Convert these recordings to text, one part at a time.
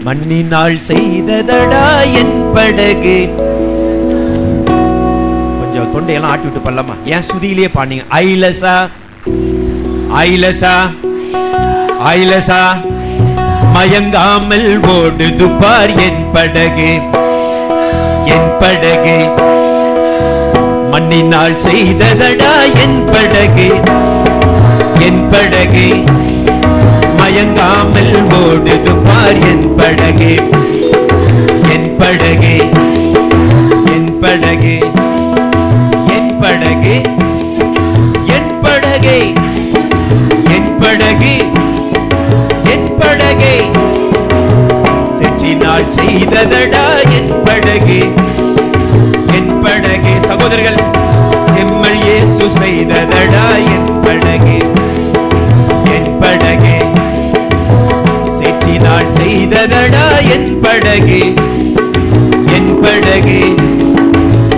மண்ணினால் செய்ததடா என் படகு. கொஞ்சம் தொண்டையெல்லாம் ஆட்டி விட்டு பண்ணலாமா? ஏன் சுதியிலேயே பாடுங்க. ஐலசா ஐலசா ஐலசா மயங்காமல் ஓடுது பார் என் படகு, என் படகு. மண்ணினால் செய்ததடா என் படகு, என் படகு. மயங்காமல் ஓடுது பார் என் படகு, என் படகு, என் படகு, என் படகு, என் படகு, என் படகு, என் படகு. செற்றினால் செய்ததடா என் படகு, என் படகு. சகோதரர்கள், செம்மல் இயேசு செய்ததடா என் படகு, என் படகு. செற்றினால் செய்ததடா என் படகு, என் படகு.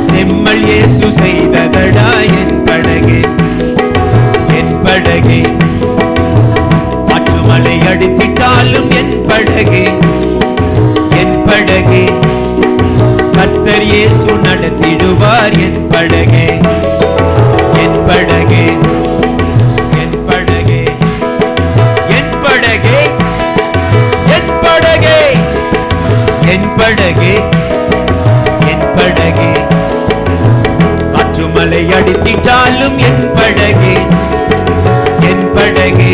செம்மல் இயேசு செய்ததடா என் படகு, என் படகு. மலை அடித்திட்டாலும் என் படகு, என் படகு. கர்த்தர் இயேசு நடத்திடுவார் என் படகு, என் படகு, என் படகு, என் படகு, என் படகு, என் படகு, என் படகு. காற்று மலை அடித்திட்டாலும் என் படகு, என் படகு.